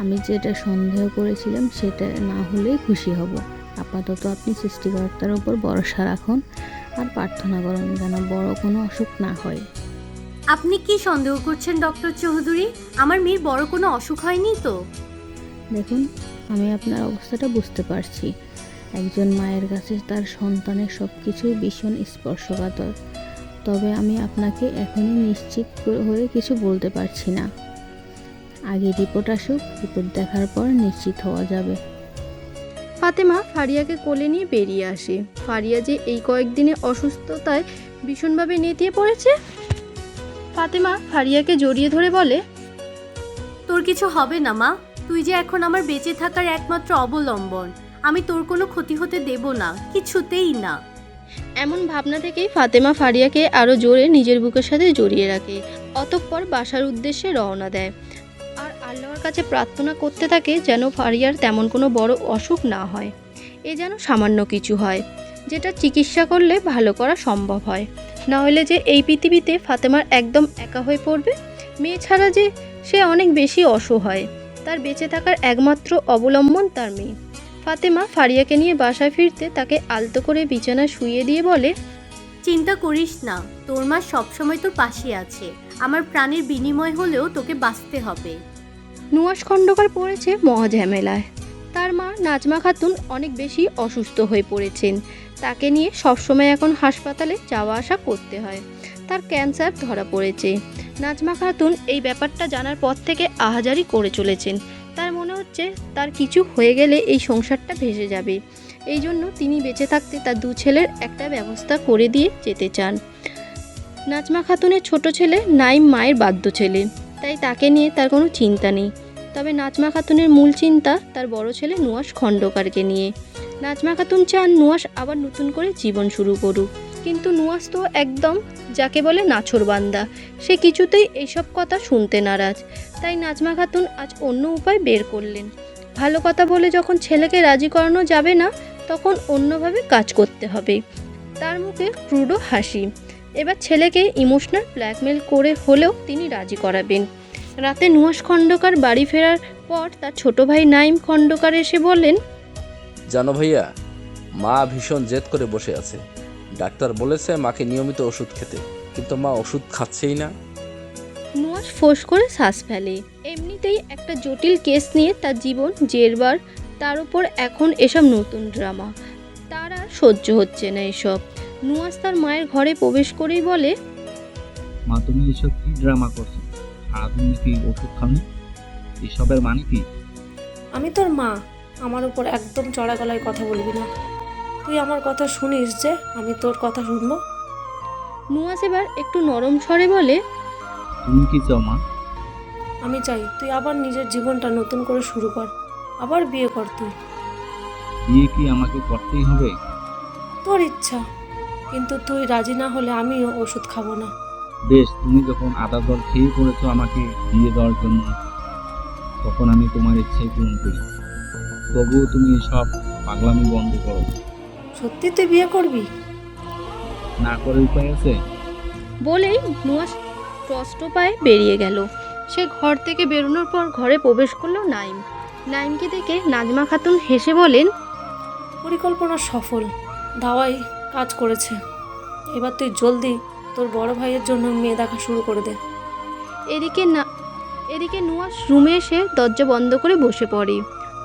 আমি যেটা সন্দেহ করেছিলাম সেটা না হলেই খুশি হব। আপাতত আপনি সৃষ্টিকর্তার উপর ভরসা রাখুন আর প্রার্থনা করুন যেন বড় কোনো অসুখ না হয়। আপনি কি সন্দেহ করছেন ডক্টর চৌধুরী? আমার মেয়ের বড় কোনো অসুখ হয়নি তো? দেখুন, আমি আপনার অবস্থাটা বুঝতে পারছি। একজন মায়ের কাছে তার সন্তানের সব কিছুই ভীষণ স্পর্শকাতর। তবে আমি আপনাকে এখনই নিশ্চিত হয়ে কিছু বলতে পারছি না। আগে রিপোর্ট আসুক, রিপোর্ট দেখার পর নিশ্চিত হওয়া যাবে। ফাতেমা ফারিয়াকে কোলে নিয়ে বেরিয়ে আসে। ফারিয়া যে এই কয়েকদিনে অসুস্থতায় ভীষণভাবে নেতিয়ে পড়েছে। ফাতেমা ফারিয়াকে জড়িয়ে ধরে বলে, তোর কিছু হবে না মা, তুই যে এখন আমার বেঁচে থাকার একমাত্র অবলম্বন। আমি তোর কোনো ক্ষতি হতে দেব না, কিছুতেই না। এমন ভাবনা থেকেই ফাতেমা ফারিয়াকে আরও জোরে নিজের বুকের সাথে জড়িয়ে রাখে। অতঃপর বাসার উদ্দেশ্যে রওনা দেয় আর আল্লাহর কাছে প্রার্থনা করতে থাকে যেন ফারিয়ার তেমন কোনো বড় অসুখ না হয়। এ যেন সামান্য কিছু হয় যেটা চিকিৎসা করলে ভালো করা সম্ভব হয়, না হলে যে এই পৃথিবীতে ফাতেমার একদম একা হয়ে পড়বে। মেয়ে ছাড়া যে সে অনেক বেশি অসহায়, তার বেঁচে থাকার একমাত্র অবলম্বন তার মেয়ে। ফাতেমা ফারিয়াকে নিয়ে বাসায় ফিরতে তাকে আলতো করে বিছানায় শুইয়ে দিয়ে বলে, চিন্তা করিস না, তোর মা সবসময় তোর পাশে আছে। আমার প্রাণের বিনিময় হলেও তোকে বাঁচতে হবে। নুহাশ খণ্ডকার পড়েছে মহাঝামেলায়। তার মা নাজমা খাতুন অনেক বেশি অসুস্থ হয়ে পড়েছেন। তাকে নিয়ে সবসময় এখন হাসপাতালে যাওয়া আসা করতে হয়। তার ক্যান্সার ধরা পড়েছে। নাজমা খাতুন এই ব্যাপারটা জানার পর থেকে আহাজারি করে চলেছেন। তার মনে হচ্ছে তার কিছু হয়ে গেলে এই সংসারটা ভেসে যাবে। এই জন্য তিনি বেঁচে থাকতে তার 2 ছেলের একটা ব্যবস্থা করে দিয়ে যেতে চান। নাজমা খাতুনের ছোট ছেলে নাইম মায়ের বাধ্য ছেলে, তাই তাকে নিয়ে তার কোনো চিন্তা নেই। তবে নাজমা খাতুনের মূল চিন্তা তার বড় ছেলে নুহাশ খণ্ডকারকে নিয়ে। নাজমা খাতুন চান নুহাশ আবার নতুন করে জীবন শুরু করুক, কিন্তু নুহাশ তো একদম যাকে বলে নাছোড়বান্দা। সে কিছুতেই এইসব কথা শুনতে নারাজ। তাই নাজমা খাতুন আজ অন্য উপায় বের করলেন। ভালো কথা বলে যখন ছেলেকে রাজি করানো যাবে না, তখন অন্যভাবে কাজ করতে হবে। তার মুখে ক্রুডো হাসি। এবার ছেলেকে ইমোশনাল ব্ল্যাকমেল করে হলেও তিনি রাজি করাবেন। রাতে নুহাশ খণ্ডকার বাড়ি ফেরার পর তার ছোট ভাই নাইম খণ্ডকার এসে বলেন, জানো ভাইয়া, মা ভীষণ জেদ করে বসে আছে। ডাক্তার বলেছে মাকে নিয়মিত ওষুধ খেতে, কিন্তু মা ওষুধ খাচ্ছেই না। নুহাশ ফোঁস করে শ্বাস ফেলে। এমনিতেই একটা জটিল কেস নিয়ে তার জীবন জেরবার, তার উপর এখন এসব নতুন ড্রামা। তার আর সহ্য হচ্ছে না এসব। নুহাশ তার মায়ের ঘরে প্রবেশ করেই বলে, মা তুমি এসব কি ড্রামা করছো? সারাদিন কি ওষুধ খাওনি? এসবের মানে কি? আমি তোর মা, আমার উপর একদম চড়া গলায় কথা বলবি না। তুই আমার কথা শুনিস যে আমি তোর কথা শুনবো? নুহাশ এবার একটু নরম স্বরে বলে, তুমি কি চাও মা? আমি চাই তুই আবার নিজের জীবনটা নতুন করে শুরু কর, আবার বিয়ে কর। তুই বিয়ে কি আমাকে করতেই হবে? তোর ইচ্ছা, কিন্তু তুই রাজি না হলে আমিও ওষুধ খাবো না। বেশ, তুমি যখন আদা জল খেয়ে পড়েছো আমাকে বিয়ে দেওয়ার জন্য, তখন আমি তোমার ইচ্ছাই পূরণ করি। তবুও তুমি এসব পাগলামি বন্ধ করো। সত্যি তুই বিয়ে করবি? না করে উপায় আছে? বলেই নুহাশ কষ্ট পায়ে বেরিয়ে গেল। সে ঘর থেকে বেরোনোর পর ঘরে প্রবেশ করলো নাইম। নাইমকে দেখে নাজমা খাতুন হেসে বলেন, পরিকল্পনা সফল, দাওয়াই কাজ করেছে। এবার তুই জলদি তোর বড় ভাইয়ের জন্য মেয়ে দেখা শুরু করে দে। এদিকে নুহাশ রুমে এসে দরজা বন্ধ করে বসে পড়ে।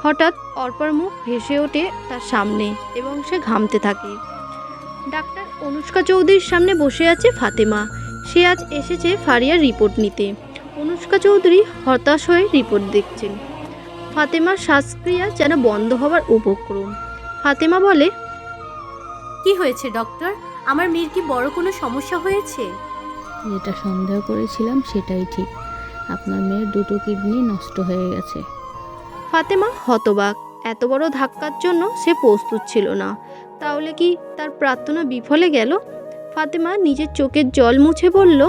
হঠাৎ অর্পার মুখ ভেসে ওঠে তার সামনে এবং সে ঘামতে থাকে। ডাক্তার অনুষ্কা চৌধুরীর সামনে বসে আছে ফাতেমা। সে আজ এসেছে ফারিয়ার রিপোর্ট নিতে। অনুষ্কা চৌধুরী হতাশ হয়ে রিপোর্ট দেখছেন। ফাতেমার শ্বাসক্রিয়া যেন বন্ধ হওয়ার উপক্রম। ফাতেমা বলে, কি হয়েছে ডক্টর? আমার মেয়ের কি বড় কোনো সমস্যা হয়েছে? যেটা সন্দেহ করেছিলাম সেটাই ঠিক। আপনার মেয়ের 2টো কিডনি নষ্ট হয়ে গেছে। ফাতেমা হতবাক। এত বড় ধাক্কার জন্য সে প্রস্তুত ছিল না। তাহলে কি তার প্রার্থনা বিফলে গেল? ফাতেমা নিজের চোখের জল মুছে বলল,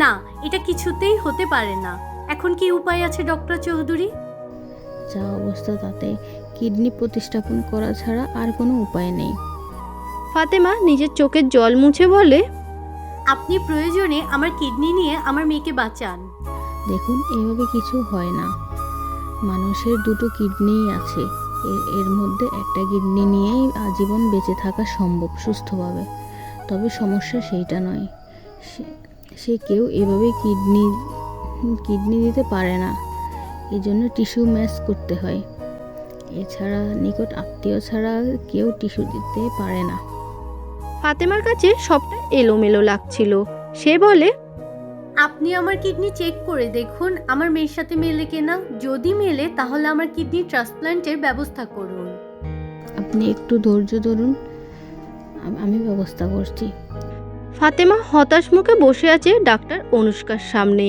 না, এটা কিছুতেই হতে পারে না। এখন কি উপায় আছে ডক্টর চৌধুরী? যা অবস্থা তাতে কিডনি প্রতিস্থাপন করা ছাড়া আর কোনো উপায় নেই। ফাতেমা নিজের চোখের জল মুছে বলে, আপনি প্রয়োজনে আমার কিডনি নিয়ে আমার মেয়েকে বাঁচান। দেখুন, এভাবে কিছু হয় না। মানুষের দুটো কিডনিই আছে, এর মধ্যে একটা কিডনি নিয়েই আজীবন বেঁচে থাকা সম্ভব সুস্থভাবে। তবে সমস্যা সেইটা নয়, সে কেউ এভাবে কিডনি দিতে পারে না, এজন্য টিস্যু ম্যাচ করতে হয়। এছাড়া নিকট আত্মীয় ছাড়া কেউ টিস্যু দিতে পারে না। ফাতেমার কাছে সবটা এলোমেলো লাগছিল। সে বলে, আপনি আমার কিডনি চেক করে দেখুন আমার মেয়ের সাথে মেলে কিনা। যদি মেলে তাহলে আমার কিডনি ট্রান্সপ্ল্যান্টের ব্যবস্থা করুন। আপনি একটু ধৈর্য ধরুন, আমি ব্যবস্থা করছি। ফাতেমা হতাশ মুখে বসে আছে ডাক্তার অনুষ্কার সামনে।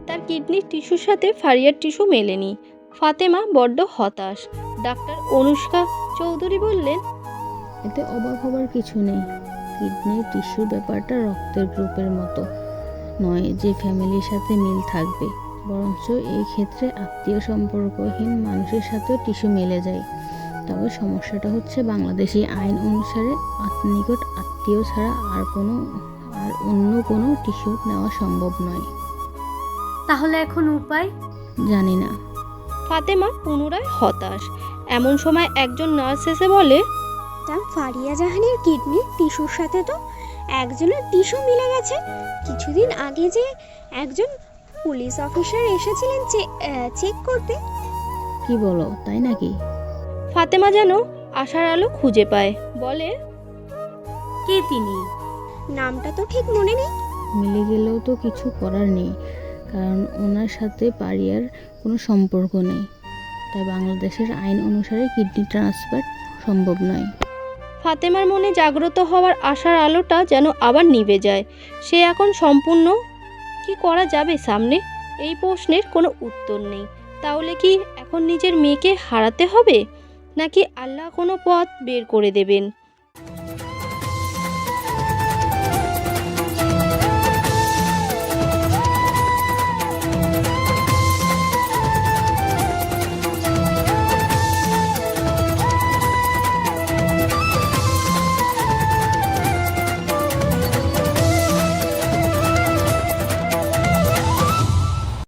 তার কিডনির টিস্যুর সাথে ফারিয়ার টিস্যু মেলেনি। ফাতেমা বড্ড হতাশ। ডাক্তার অনুষ্কা চৌধুরী বললেন, এতে অবাক হবার কিছু নেই। কিডনির টিস্যুর ব্যাপারটা রক্তের গ্রুপের মতো নয় যে ফ্যামিলির সাথে মিল থাকবে, বরঞ্চ এই ক্ষেত্রে আত্মীয় সম্পর্কহীন মানুষের সাথেও টিস্যু মিলে যায়। তবে সমস্যাটা হচ্ছে বাংলাদেশি আইন অনুসারে নিকট আত্মীয় ছাড়া আর অন্য কোনো টিস্যু নেওয়া সম্ভব নয়। তাহলে এখন উপায়? জানি না। ফাতেমা পুনরায় হতাশ। এমন সময় একজন নার্স এসে বলে, ফারিয়া জাহানের কিডনির টিস্যুর সাথে তো একজনের টিস্যু মিলে গেছে। কিছুদিন আগে যে একজন পুলিশ অফিসার এসেছিলেন চেক করতে। কি বলো, তাই নাকি? ফাতেমা যেন আশার আলো খুঁজে পায়। বলে, কে তিনি? নামটা তো ঠিক মনে নেই। মিলে গেলেও তো কিছু করার নেই, কারণ ওনার সাথে পারিয়ার কোনো সম্পর্ক নেই। তাই বাংলাদেশের আইন অনুসারে কিডনি ট্রান্সফার সম্ভব নয়। ফাতেমার মনে জাগ্রত হওয়ার আশার আলোটা যেন আবার নিভে যায়। সে এখন সম্পূর্ণ কি করা যাবে সামনে? এই প্রশ্নের কোনো উত্তর নেই। তাহলে কি এখন নিজের মেয়েকে হারাতে হবে, নাকি আল্লাহ কোনো পথ বের করে দেবেন?